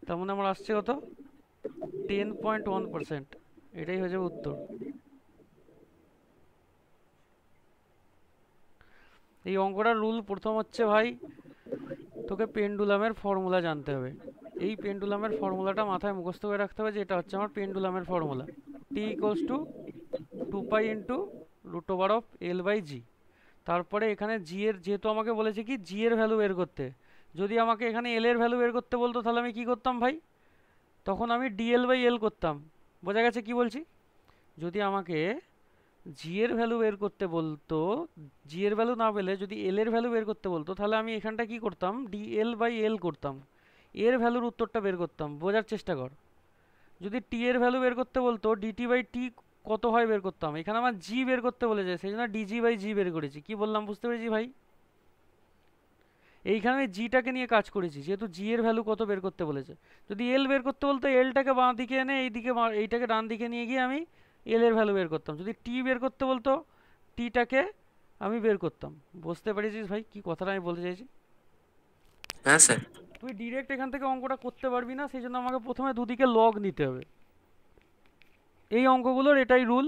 তার মানে আমার আসছে কত, 10.1%। এটাই হয়ে যাবে উত্তর। এই অঙ্কটার রুল প্রথম হচ্ছে ভাই, তোকে পেন্ডুলামের ফর্মুলা জানতে হবে। এই পেন্ডুলামের ফর্মুলাটা মাথায় মুখস্থ করে রাখতে হবে যে এটা হচ্ছে আমার পেন্ডুলামের formula, T equals to 2 pi into root over of L by G. তারপরে এখানে জি এর, যেহেতু আমাকে বলেছে কি জি এর ভ্যালু বের করতে, যদি আমাকে এখানে এল এর ভ্যালু বের করতে বলতো তাহলে আমি কি করতাম ভাই, তখন আমি ডিএল বাই এল করতাম। বোঝা গেছে কি বলছি? যদি আমাকে জি এর ভ্যালু বের করতে বলতো, জি এর ভ্যালু না পেলে যদি এল এর ভ্যালু বের করতে বলতো, তাহলে আমি এখানটা কি করতাম, ডিএল বাই এল করতাম, এর ভ্যালুর উত্তরটা বের করতাম। বোঝার চেষ্টা কর। যদি টি এর ভ্যালু বের করতে বলতো, ডিটি বাই টি কত হয় বের করতাম। এখানে আমার জি বের করতে বলেছে, সেই জন্য ডিজি বাই জি বের করেছি। কি বললাম বুঝতে পেরেছি ভাই? এইখানে আমি জিটাকে নিয়ে কাজ করেছি, যেহেতু জি এর ভ্যালু কত বের করতে বলেছে। যদি এল বের করতে বলতো, এলটাকে বাঁ দিকে এনে এইদিকে এইটাকে ডান দিকে নিয়ে গিয়ে আমি এল এর ভ্যালু বের করতাম। যদি টি বের করতে বলতো, টিটাকে আমি বের করতাম। বুঝতে পেরেছিস ভাই কি কথাটা আমি বলতে চাইছি? হ্যাঁ স্যার। তুই ডিরেক্ট এখান থেকে অঙ্কটা করতে পারবি না, সেই জন্য আমাকে প্রথমে দুদিকে লগ নিতে হবে। এই অঙ্কগুলোর এটাই রুল,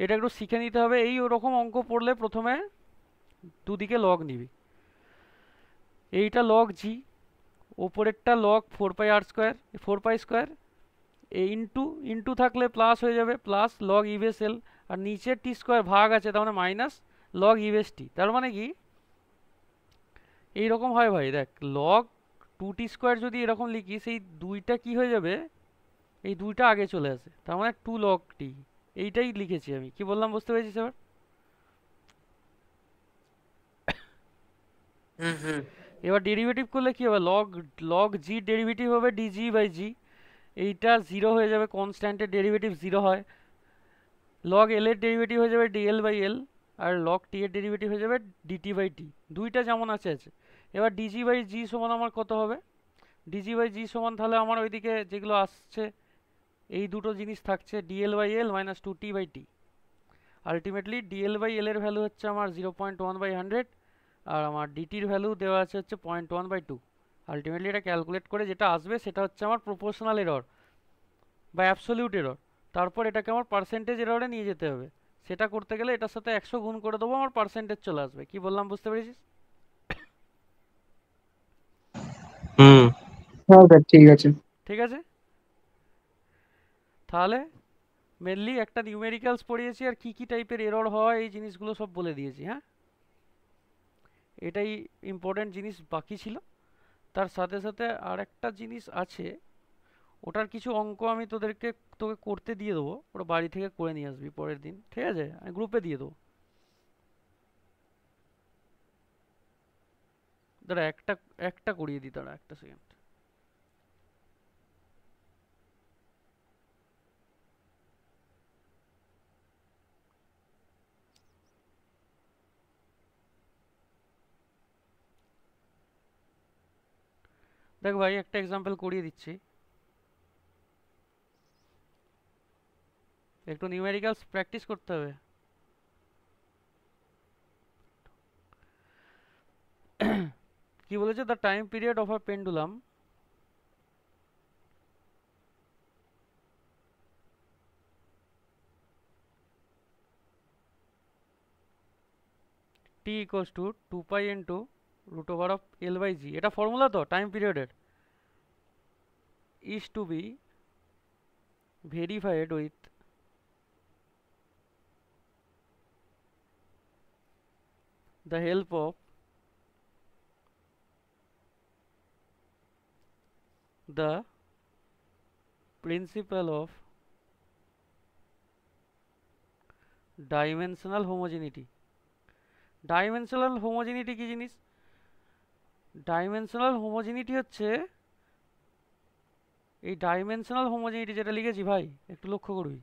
এটা একটু শিখে নিতে হবে। এই ওরকম অঙ্ক পড়লে প্রথমে দুদিকে লগ নিবি। এইটা লগ জি, ওপরেরটা লগ 4 পাই আর square, 4 pi square, into into থাকলে প্লাস হয়ে যাবে, প্লাস লগ ইভেস এল, আর নিচে টি স্কোয়ার ভাগ আছে, তার মানে মাইনাস লগ ইভেস টি। তার মানে কি এইরকম হয় ভাই, দেখ লগ 2t² যদি এরকম লিখি, সেই দুইটা কি হয়ে যাবে, এই দুইটা আগে চলে আসে, তার মানে 2 log t। এইটাই লিখেছি আমি। কি বললাম বুঝতে পেরেছিস এবার? হুম হুম। এবার ডেরিভেটিভ করলে কি হবে, লগ লগ জি ডেরিভেটিভ হবে ডিজি বাই জি, এইটা 0 হয়ে যাবে, কনস্ট্যান্টের ডেরিভেটিভ 0 হয়। লগ এল এর ডেরিভেটিভ হয়ে যাবে ডিএল বাই এল, আর লগ টি এর ডেরিভেটিভ হয়ে যাবে ডিটি বাই টি। দুইটা যেমন আছে আছে। এবার ডিজি বাই জি সমান আমার কত হবে, ডিজি বাই জি সমান তাহলে আমার ওইদিকে যেগুলো আসছে এই দুটো জিনিস থাকছে, d l by l minus 2t by t. Ultimately d l by l এর ভ্যালু হচ্ছে আমার 0.1/100, আর আমার ডিটির ভ্যালু দেওয়া আছে হচ্ছে 0.1/2। আলটিমেটলি এটা ক্যালকুলেট করে যেটা আসবে সেটা হচ্ছে আমার প্রপোর্শনাল এরর বা অ্যাবসলিউট এরর। তারপর এটাকে আমার পার্সেন্টেজ এররে নিয়ে যেতে হবে। সেটা করতে গেলে এটার সাথে 100 গুণ করে দেবো, আমার পার্সেন্টেজ চলে আসবে। কি বললাম বুঝতে পেরেছিস? হুম। হ্যাঁ স্যার ঠিক আছে। ঠিক আছে, তাহলে মেনলি একটা নিউমেরিক্যালস পড়িয়েছি, আর কি কি টাইপের এরর হয় এই জিনিসগুলো সব বলে দিয়েছি। হ্যাঁ, এটাই ইম্পর্টেন্ট জিনিস বাকি ছিল। তার সাথে সাথে আর একটা জিনিস আছে, ওটার কিছু অঙ্ক আমি তোকে করতে দিয়ে দেবো, ওটা বাড়ি থেকে করে নিয়ে আসবি পরের দিন। ঠিক আছে, আমি গ্রুপে দিয়ে দেবো। দাঁড়া একটা একটা করিয়ে দিই, দাঁড়া একটা সেকেন্ড। দেখ ভাই একটা এক্সাম্পল করিয়ে দিচ্ছি, একটু নিউমেরিক্যালস প্র্যাকটিস করতে হবে। কি বলেছে, the time period of a pendulum t equals to 2 pi into root over of L by G, এটা ফর্মুলা তো টাইম পিরিয়ডের, is to be verified with the help of the principle of dimensional homogeneity। Dimensional homogeneity কি জিনিস? Dimensional homogeneity হচ্ছে, এই dimensional homogeneity যেটা লিখেছি ভাই একটু লক্ষ্য করবি,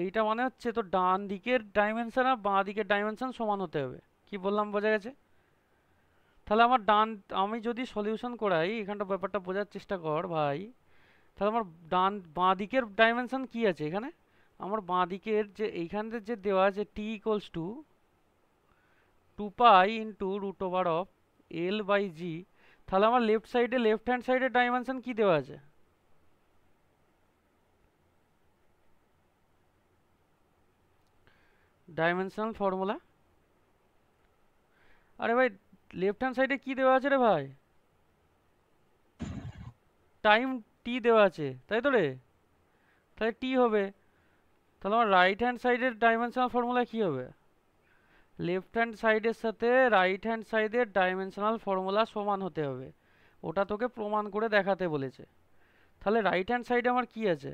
এইটা মানে হচ্ছে তো ডান দিকের ডাইমেনশন আর বাঁ দিকের ডাইমেনশন সমান হতে হবে। কি বললাম বোঝা গেছে? তাহলে আমার আমি যদি সলিউশন করাই, এখানটা ব্যাপারটা বোঝার চেষ্টা কর ভাই। তাহলে আমার বাঁ দিকের ডাইমেনশন কি আছে এখানে, আমার বাঁ দিকের যে এইখানের যে দেওয়া আছে T equals to 2 pi into root over of L by G, তাহলে আমার লেফট হ্যান্ড সাইডের ডাইমেনশন কি দেওয়া আছে, ডাইমেনশনাল ফর্মুলা। আরে ভাই লেফট হ্যান্ড সাইডে কি দেওয়া আছে রে ভাই, টাইম টি দেওয়া আছে, তাই তো রে? তাহলে টি হবে। তাহলে আমার রাইট হ্যান্ড সাইডের ডাইমেনশনাল ফর্মুলা কি হবে? লেফট হ্যান্ড সাইডের সাথে রাইট হ্যান্ড সাইডের ডাইমেনশনাল ফর্মুলা সমান হতে হবে, ওটা তোকে প্রমাণ করে দেখাতে বলেছে। তাহলে রাইট হ্যান্ড সাইডে আমার কি আছে?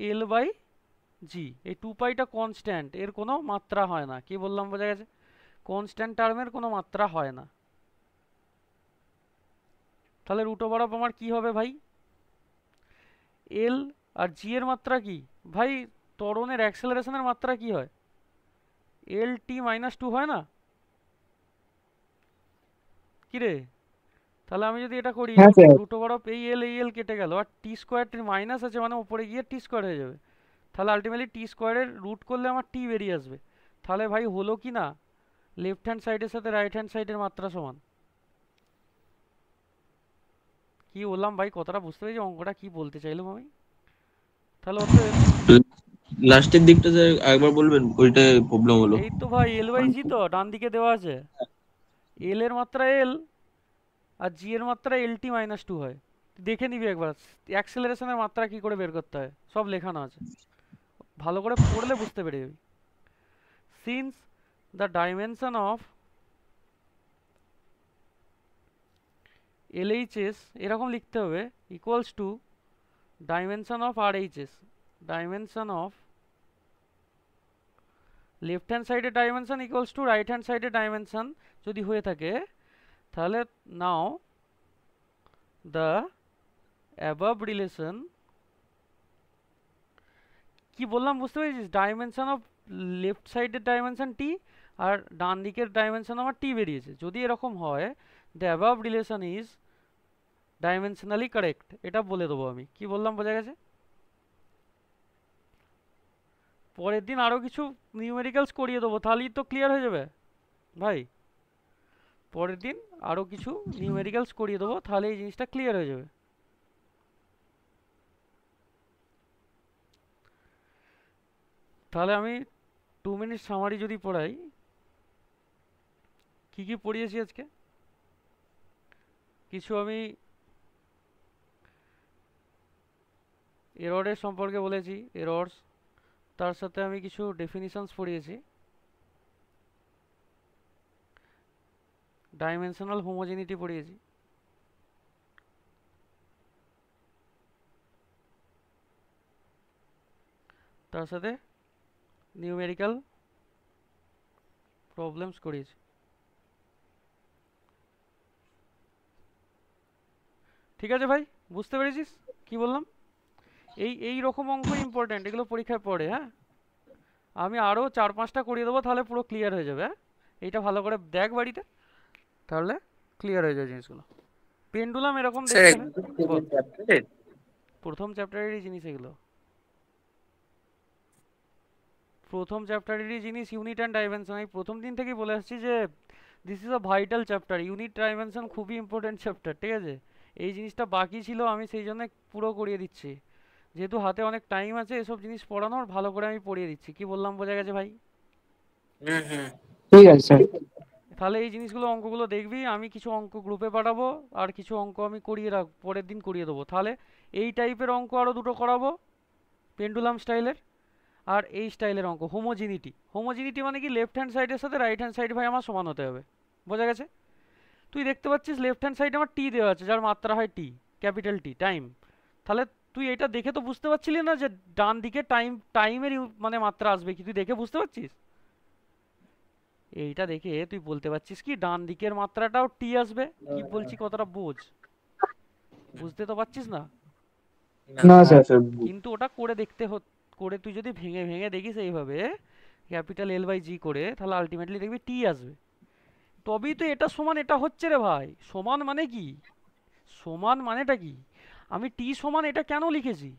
√L/G। এই 2πটা কনস্ট্যান্ট, এর কোনো মাত্রা হয় না। কি বললাম, বোঝা গেছে? কনস্ট্যান্ট টার্মের কোনো মাত্রা হয় না। তাহলে √, আমার কি হবে ভাই? এল আর জি এর মাত্রা কি ভাই? ত্বরণের অ্যাক্সেলারেশনের মাত্রা কি হয়? L/t - 2 হয় না কি রে? তাহলে আমি যদি এটা করি, হ্যাঁ স্যার। এই এল কেটে গেল, আর টি স্কোয়ারটির মাইনাস আছে মানে উপরে গিয়ে টি স্কোয়ার হয়ে যাবে। তাহলে আলটিমেটলি টি স্কোয়ারের রুট করলে আমার টি বেরিয়ে আসবে। তাহলে ভাই হলো কি না, লেফট হ্যান্ড সাইডের সাথে রাইট হ্যান্ড সাইডের মাত্রা সমান। কি বললাম ভাই, কথাটা বুঝতে পেরেছি? অঙ্কটা কি বলতে চাইলাম আমি? তাহলে অতএব লাস্টের দিকটা স্যার একবার বলবেন, ওইটাই প্রবলেম হলো। এই তো ভাই L/G তো ডান দিকে দেওয়া আছে। এল এর মাত্রা এল আর জি এর মাত্রা L/t - 2 হয়। দেখে নিবি একবার অ্যাক্সেলারেশনের মাত্রা কি করে বের করতে হয়, সব লেখানো আছে, ভালো করে পড়লে বুঝতে পেরে যাবি। Since the dimension of LHS, এরকম লিখতে হবে, equals to dimension of RHS। Dimension of left hand সাইডের dimension equals to right hand সাইডের ডাইমেনশন যদি হয়ে থাকে, তাহলে নাও দ্য অ্যাবাভ রিলেশন, কি বললাম বুঝতে পেরেছিস? ডাইমেনশন অফ লেফট সাইডের ডাইমেনশন টি আর ডান দিকের ডাইমেনশন আমার টি বেরিয়েছে। যদি এরকম হয়, the above relation is dimensionally correct, এটা বলে দেবো আমি। কি বললাম, বোঝা গেছে? পরের দিন আরও কিছু নিউমেরিক্যালস করিয়ে দেবো, তাহলেই তো ক্লিয়ার হয়ে যাবে ভাই। পরের দিন আরও কিছু নিউমেরিক্যালস করিয়ে দেবো, তাহলে এই জিনিসটা ক্লিয়ার হয়ে যাবে। তাহলে আমি 2 মিনিট সামারি যদি পড়াই, কি কি পড়িয়েছি আজকে? কিছু আমি এররের সম্পর্কে বলেছি, এরর্স। তার সাথে আমি কিছু ডেফিনিশনস পড়িয়েছি। Dimensional homogeneity পড়িয়েছি। তার সাথে নিউমেরিক্যাল প্রবলেমস করিয়েছি। ঠিক আছে ভাই, বুঝতে পেরেছিস কি বললাম? এই রকম অঙ্ক ইম্পর্টেন্ট, এগুলো পরীক্ষায় পড়ে। হ্যাঁ, আমি আরও 4-5টা করিয়ে দেবো, তাহলে পুরো ক্লিয়ার হয়ে যাবে। হ্যাঁ, এইটা ভালো করে দেখ বাড়িতে, তাহলে ক্লিয়ার হয়ে যাবে জিনিসগুলো। পেন্ডুলাম এরকম স্যার দেখতে এগুলো হবে। কি বল, চ্যাপ্টারের? প্রথম চ্যাপ্টারেরই জিনিস এগুলো, প্রথম চ্যাপ্টারেরই জিনিস। ইউনিট অ্যান্ড ডাইমেনশন আমি প্রথম দিন থেকেই বলে আসছি যে this is a vital chapter. Unit dimension খুবই ইম্পর্টেন্ট চ্যাপ্টার, ঠিক আছে? এই জিনিসটা বাকি ছিল, আমি সেই জন্য পুরো করিয়ে দিচ্ছি। যেহেতু হাতে অনেক টাইম আছে এসব জিনিস পড়ানোর, ভালো করে আমি পড়িয়ে দিচ্ছি। কি বললাম, বোঝা গেছে ভাই? হুম হুম। ঠিক আছে স্যার। তাহলে এই জিনিসগুলো, অঙ্কগুলো দেখবি, আমি কিছু অঙ্ক গ্রুপে পাঠাবো, আর কিছু অঙ্ক আমি করিয়ে পরের দিন করিয়ে দেবো। তাহলে এই টাইপের অঙ্ক আরও দুটো করাবো, পেন্ডুলাম স্টাইলের। আর এই স্টাইলের অঙ্ক হোমোজিনিটি। হোমোজিনিটি মানে কি, লেফট হ্যান্ড সাইডের সাথে রাইট হ্যান্ড সাইড ভাই আমার সমান হতে হবে। বোঝা গেছে? তুই দেখতে পাচ্ছিস লেফট হ্যান্ড সাইডে আমার টি দেওয়া আছে, যার মাত্রা হয় টি, ক্যাপিটাল টি, টাইম। তাহলে তুই এটা দেখে তো বুঝতে পারছিলি না যে ডান দিকে টাইমের মানে মাত্রা আসবে কি? তুই দেখে বুঝতে পারছিস? এইটা দেখে তুই বলতে পারছিস কি ডান দিকের মাত্রাটাও টি আসবে? কি বলছি কথাটা বোঝ, বুঝতে তো পারছিস না? না হ্যাঁ স্যার। স্যার। কিন্তু ওটা করে দেখতে করে তুই যদি ভেঙে ভেঙে দেখিস এইভাবে ক্যাপিটাল L/G করে, তাহলে আলটিমেটলি দেখবি টি আসবে। তবেই তো এটা সমান এটা হচ্ছে রে ভাই। সমান মানে কি, সমান মানেটা কি? আমি টি সমান এটা কেন লিখেছি?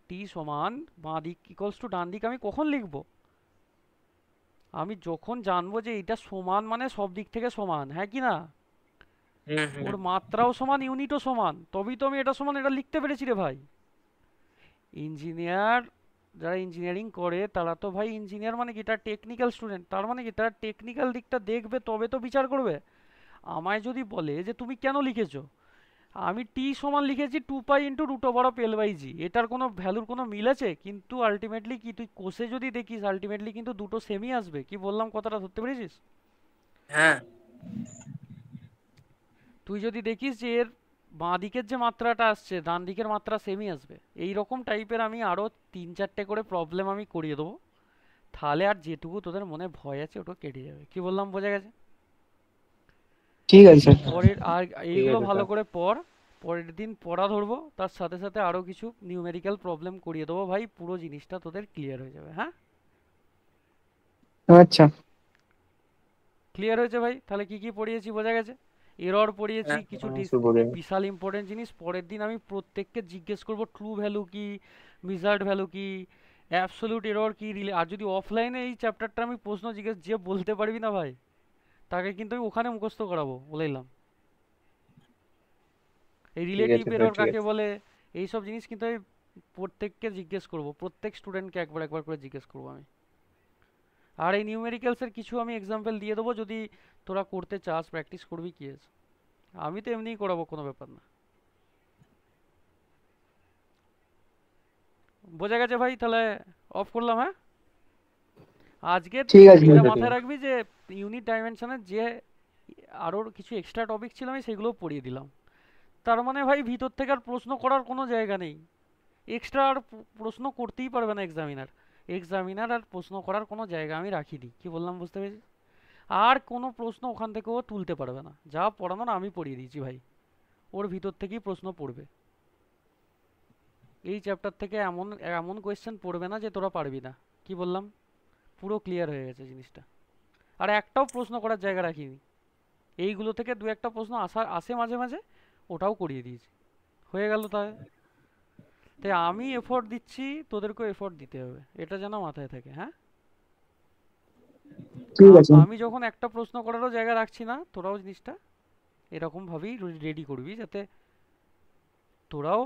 টি সমান বাঁ দিক ইকুয়ালস টু ডান দিক আমি কখন লিখবো? আমি যখন জানবো যে এটা সমান মানে সব দিক থেকে সমান, হ্যাঁ কি না? হুম হুম। ওর মাত্রাও সমান, ইউনিটও সমান, তবেই তো আমি এটা সমান এটা লিখতে পেরেছি রে ভাই। ইঞ্জিনিয়ার, যারা ইঞ্জিনিয়ারিং করে তারা তো ভাই, ইঞ্জিনিয়ার মানে কি, তার টেকনিক্যাল স্টুডেন্ট, তার মানে কি তার টেকনিক্যাল দিকটা দেখবে তবে তো বিচার করবে। আমায় যদি বলে যে তুমি কেন লিখেছো, আমি টি সমান লিখেছি 2 pi into root over of L by G, এটার কোনো ভ্যালুর কোনো মিল আছে? কিন্তু আলটিমেটলি কি তুই কোষে যদি দেখিস আলটিমেটলি কিন্তু দুটো সেমই আসবে। কি বললাম কথাটা ধরতে পেরেছিস? হ্যাঁ তুই যদি দেখিস যে এর বাঁ দিকের যে মাত্রাটা আসছে ডান দিকের মাত্রা সেমই আসবে। এই রকম টাইপের আমি আরো 3-4টে করে প্রবলেম আমি করিয়ে দেবো, তাহলে আর যেটুকু তোদের মনে ভয় আছে ওটা কেটে যাবে। কি বললাম, বোঝা গেছে? ঠিক আছে স্যার। পরের আর ঠিক এইগুলো আছে ভালো স্যার। করে পড়, পরের দিন পড়া ধরবো, তার সাথে সাথে আরো কিছু নিউমেরিক্যাল প্রবলেম করিয়ে দেবো ভাই, পুরো জিনিসটা তোদের ক্লিয়ার হয়ে যাবে। হ্যাঁ, আচ্ছা। ক্লিয়ার হয়েছে ভাই? তাহলে কি কি পড়িয়েছি বোঝা গেছে? এরর পড়িয়েছি, হ্যাঁ কিছু শুভরে বিশাল ইম্পর্টেন্ট জিনিস। পরের দিন আমি প্রত্যেককে জিজ্ঞেস করব ট্রু ভ্যালু কি, মিজার্ড ভ্যালু কি, অ্যাবসলিউট এরর কি, আর যদি অফলাইনে এই চ্যাপ্টারটা আমি প্রশ্ন জিজ্ঞেস যে বলতে পারবি না ভাই, তাকে কিন্তু আমি ওখানে মুখস্থ করাবো বলে দিলাম। এই ঠিক রিলেটিভ আছে স্যার, এরর ঠিক কাকে আছে। বলে, এই সব জিনিস কিন্তু আমি প্রত্যেককে জিজ্ঞেস করব, প্রত্যেক স্টুডেন্টকে একবার একবার করে জিজ্ঞেস করবো আমি। আর এই নিউমেরিক্যালসের কিছু আমি এক্সাম্পল দিয়ে দেবো, যদি তোরা করতে চাস, প্র্যাকটিস করবি, কি আছে, আমি তো এমনিই করাবো, কোনো ব্যাপার না। বোঝা গেছে ভাই? তাহলে অফ করলাম। হ্যাঁ, আজকে ঠিক আছে এটা স্যার, ঠিক মাথায় আছে। রাখবি যে ইউনিট ডাইমেনশনের যে আরও কিছু এক্সট্রা টপিক ছিল আমি সেগুলো পড়িয়ে দিলাম। তার মানে ভাই ভিতর থেকে আর প্রশ্ন করার কোনো জায়গা নেই, এক্সট্রা আর প্রশ্ন করতেই পারবে না এক্সামিনার। এক্সামিনার আর প্রশ্ন করার কোনো জায়গা আমি রাখিনি। কি বললাম বুঝতে পেরেছি? আর কোনো প্রশ্ন ওখান থেকে ও তুলতে পারবে না, যা পড়ানোর আমি পড়িয়ে দিয়েছি ভাই, ওর ভিতর থেকেই প্রশ্ন পড়বে। এই চ্যাপ্টার থেকে এমন এমন কোয়েশ্চেন পড়বে না যে তোরা পারবি না। কি বললাম? পুরো ক্লিয়ার হয়ে গেছে জিনিসটা। আর একটাও প্রশ্ন করার জায়গা রাখিনি, এইগুলো থেকে দু একটা প্রশ্ন আসে মাঝে মাঝে, ওটাও করিয়ে দিয়েছি। হয়ে গেল তাই। তাই আমি এফোর্ট দিচ্ছি, তোদেরকেও এফোর্ট দিতে হবে, এটা যেন মাথায় থাকে। হ্যাঁ, ঠিক আছে। আমি যখন একটা প্রশ্ন করারও জায়গা রাখছি না, তোরাও জিনিসটা এরকমভাবেই রেডি করবি, যাতে তোরাও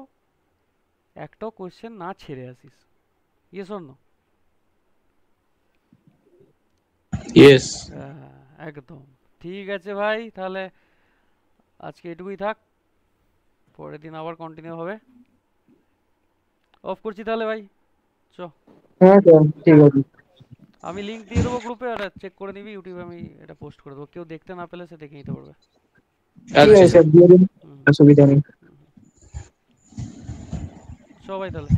একটাও কোয়েশ্চেন না ছেড়ে আসিস। Yes or no? ইয়েস। একদম ঠিক আছে ভাই, তাহলে আজকে এটুকুই থাক, পরের দিন আবার কন্টিনিউ হবে। অফ করছি তাহলে ভাই, চ। হ্যাঁ স্যার, ঠিক আছে। আমি লিংক দিয়ে দেবো গ্রুপে, আর চেক করে নিবি, ইউটিউবে আমি এটা পোস্ট করে দেবো, কেউ দেখতে না পেলে সে দেখে নিতে পারবে। ঠিক আচ্ছা আছে স্যার। স্যার, দিয়ে দিন, হুম, অসুবিধা নেই। চ ভাই তাহলে।